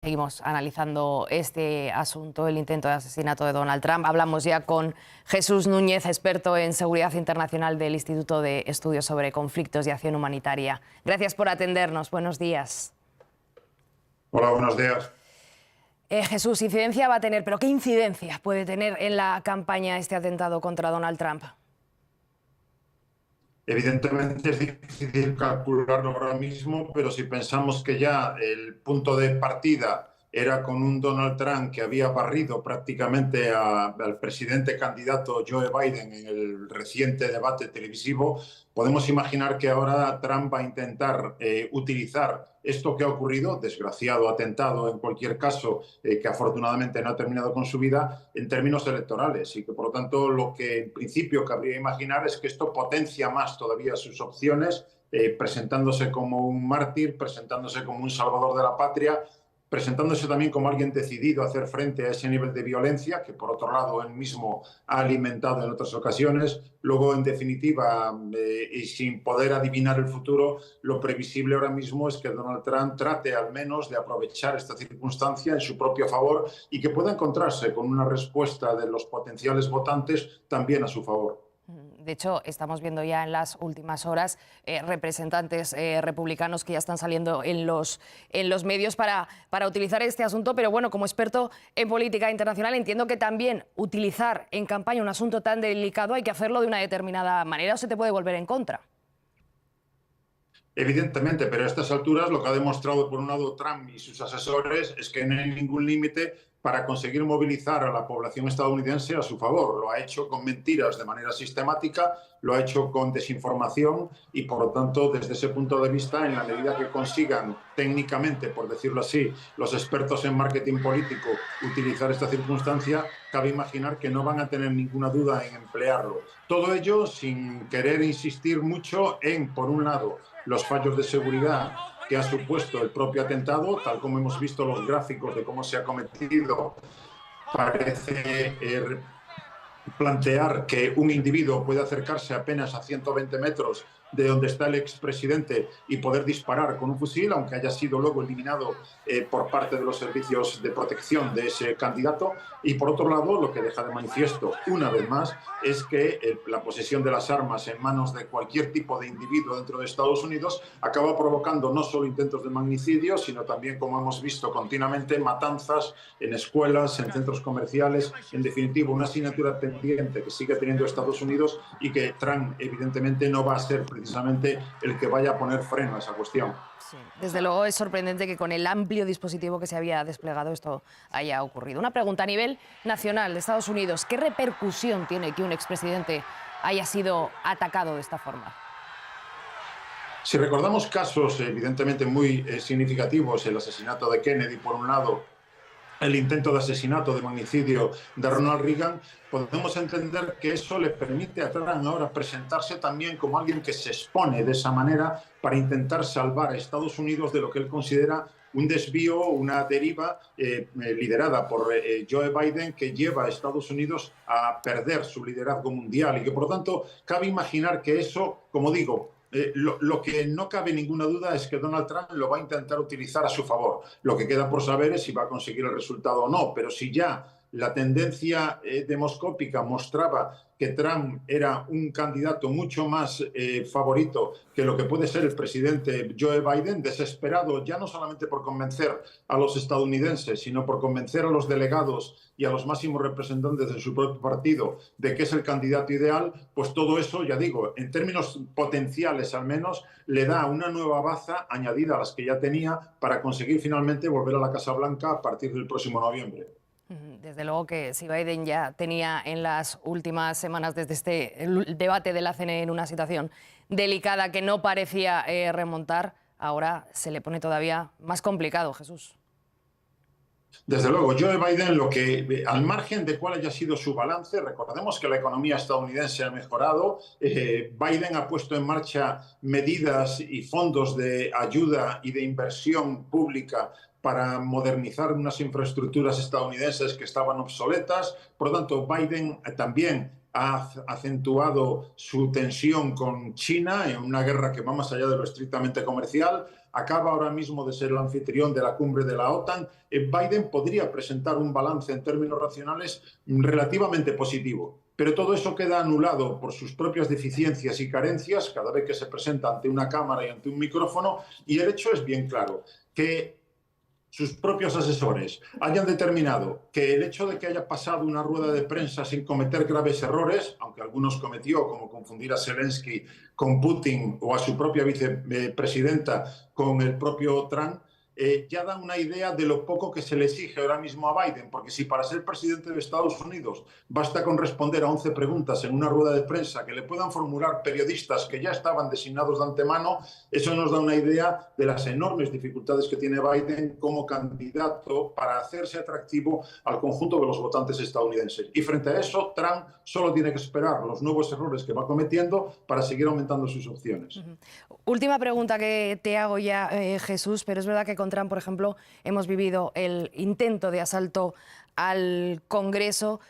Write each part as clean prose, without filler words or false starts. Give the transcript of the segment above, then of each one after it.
Seguimos analizando este asunto, el intento de asesinato de Donald Trump. Hablamos ya con Jesús Núñez, experto en seguridad internacional del Instituto de Estudios sobre Conflictos y Acción Humanitaria. Gracias por atendernos. Buenos días. Hola, buenos días. Jesús, incidencia va a tener, pero ¿qué incidencia puede tener en la campaña este atentado contra Donald Trump? Evidentemente es difícil calcularlo ahora mismo, pero si pensamos que ya el punto de partida era con un Donald Trump que había barrido prácticamente al presidente candidato Joe Biden en el reciente debate televisivo, podemos imaginar que ahora Trump va a intentar utilizar esto que ha ocurrido, desgraciado atentado en cualquier caso, que afortunadamente no ha terminado con su vida, en términos electorales, y que por lo tanto lo que en principio cabría imaginar es que esto potencia más todavía sus opciones, presentándose como un mártir, presentándose como un salvador de la patria, presentándose también como alguien decidido a hacer frente a ese nivel de violencia que, por otro lado, él mismo ha alimentado en otras ocasiones. Luego, en definitiva, y sin poder adivinar el futuro, lo previsible ahora mismo es que Donald Trump trate al menos de aprovechar esta circunstancia en su propio favor y que pueda encontrarse con una respuesta de los potenciales votantes también a su favor. De hecho, estamos viendo ya en las últimas horas representantes republicanos que ya están saliendo en los medios para utilizar este asunto. Pero bueno, como experto en política internacional, entiendo que también utilizar en campaña un asunto tan delicado hay que hacerlo de una determinada manera o se te puede volver en contra. Evidentemente, pero a estas alturas lo que ha demostrado por un lado Trump y sus asesores es que no hay ningún límite para conseguir movilizar a la población estadounidense a su favor. Lo ha hecho con mentiras de manera sistemática, lo ha hecho con desinformación y, por lo tanto, desde ese punto de vista, en la medida que consigan técnicamente, por decirlo así, los expertos en marketing político utilizar esta circunstancia, cabe imaginar que no van a tener ninguna duda en emplearlo. Todo ello sin querer insistir mucho en, por un lado, los fallos de seguridad que ha supuesto el propio atentado, tal como hemos visto los gráficos de cómo se ha cometido. Parece plantear que un individuo puede acercarse apenas a 120 metros de donde está el expresidente y poder disparar con un fusil, aunque haya sido luego eliminado por parte de los servicios de protección de ese candidato. Y por otro lado, lo que deja de manifiesto una vez más es que la posesión de las armas en manos de cualquier tipo de individuo dentro de Estados Unidos acaba provocando no solo intentos de magnicidio, sino también, como hemos visto continuamente, matanzas en escuelas, en centros comerciales, en definitiva, una asignatura pendiente que sigue teniendo Estados Unidos y que Trump evidentemente no va a ser precisamente el que vaya a poner freno a esa cuestión. Sí, desde luego es sorprendente que con el amplio dispositivo que se había desplegado esto haya ocurrido. Una pregunta a nivel nacional de Estados Unidos. ¿Qué repercusión tiene que un expresidente haya sido atacado de esta forma? Si recordamos casos evidentemente muy significativos, el asesinato de Kennedy por un lado, el intento de asesinato, de magnicidio de Ronald Reagan, podemos entender que eso le permite a Trump ahora presentarse también como alguien que se expone de esa manera para intentar salvar a Estados Unidos de lo que él considera un desvío, una deriva liderada por Joe Biden, que lleva a Estados Unidos a perder su liderazgo mundial y que, por lo tanto, cabe imaginar que eso, como digo, lo que no cabe ninguna duda es que Donald Trump lo va a intentar utilizar a su favor. Lo que queda por saber es si va a conseguir el resultado o no, pero si ya la tendencia demoscópica mostraba que Trump era un candidato mucho más favorito que lo que puede ser el presidente Joe Biden, desesperado ya no solamente por convencer a los estadounidenses, sino por convencer a los delegados y a los máximos representantes de su propio partido de que es el candidato ideal, pues todo eso, ya digo, en términos potenciales al menos, le da una nueva baza añadida a las que ya tenía para conseguir finalmente volver a la Casa Blanca a partir del próximo noviembre. Desde luego que si Biden ya tenía en las últimas semanas desde el debate de la CNE en una situación delicada que no parecía remontar, ahora se le pone todavía más complicado, Jesús. Desde luego, Joe Biden, al margen de cuál haya sido su balance, recordemos que la economía estadounidense ha mejorado, Biden ha puesto en marcha medidas y fondos de ayuda y de inversión pública para modernizar unas infraestructuras estadounidenses que estaban obsoletas. Por lo tanto, Biden también ha acentuado su tensión con China en una guerra que va más allá de lo estrictamente comercial. Acaba ahora mismo de ser el anfitrión de la cumbre de la OTAN. Biden podría presentar un balance en términos racionales relativamente positivo. Pero todo eso queda anulado por sus propias deficiencias y carencias cada vez que se presenta ante una cámara y ante un micrófono. Y el hecho es bien claro, que sus propios asesores hayan determinado que el hecho de que haya pasado una rueda de prensa sin cometer graves errores, aunque algunos cometió, como confundir a Zelensky con Putin o a su propia vicepresidenta con el propio Trump, ya da una idea de lo poco que se le exige ahora mismo a Biden, porque si para ser presidente de Estados Unidos basta con responder a 11 preguntas en una rueda de prensa que le puedan formular periodistas que ya estaban designados de antemano, eso nos da una idea de las enormes dificultades que tiene Biden como candidato para hacerse atractivo al conjunto de los votantes estadounidenses. Y frente a eso, Trump solo tiene que esperar los nuevos errores que va cometiendo para seguir aumentando sus opciones. Última pregunta que te hago ya, Jesús, pero es verdad que con Trump, por ejemplo, hemos vivido el intento de asalto al Congreso.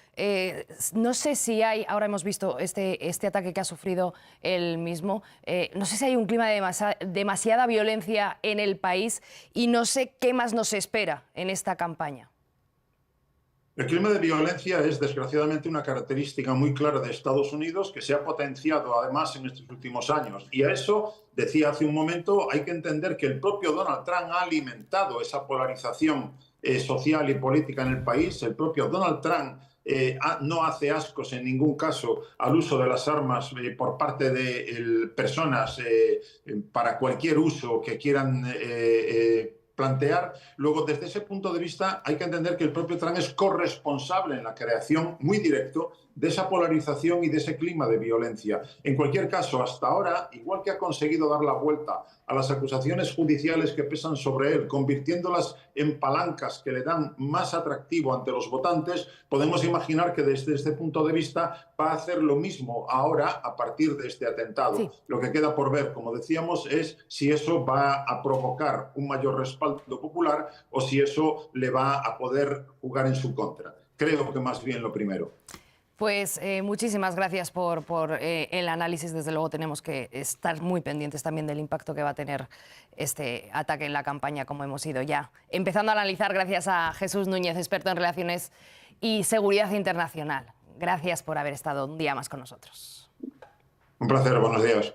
No sé si hay, ahora hemos visto este ataque que ha sufrido él mismo, no sé si hay un clima de demasiada violencia en el país y no sé qué más nos espera en esta campaña. El clima de violencia es, desgraciadamente, una característica muy clara de Estados Unidos que se ha potenciado, además, en estos últimos años. Y a eso, decía hace un momento, hay que entender que el propio Donald Trump ha alimentado esa polarización social y política en el país. El propio Donald Trump no hace ascos en ningún caso al uso de las armas por parte de personas para cualquier uso que quieran plantear. Luego, desde ese punto de vista, hay que entender que el propio Trump es corresponsable en la creación muy directo de esa polarización y de ese clima de violencia. En cualquier caso, hasta ahora, igual que ha conseguido dar la vuelta a las acusaciones judiciales que pesan sobre él, convirtiéndolas en palancas que le dan más atractivo ante los votantes, podemos imaginar que desde este punto de vista va a hacer lo mismo ahora a partir de este atentado. Sí. Lo que queda por ver, como decíamos, es si eso va a provocar un mayor respaldo popular o si eso le va a poder jugar en su contra. Creo que más bien lo primero. Pues muchísimas gracias por el análisis. Desde luego tenemos que estar muy pendientes también del impacto que va a tener este ataque en la campaña, como hemos ido ya empezando a analizar, gracias a Jesús Núñez, experto en Relaciones y Seguridad Internacional. Gracias por haber estado un día más con nosotros. Un placer, buenos días.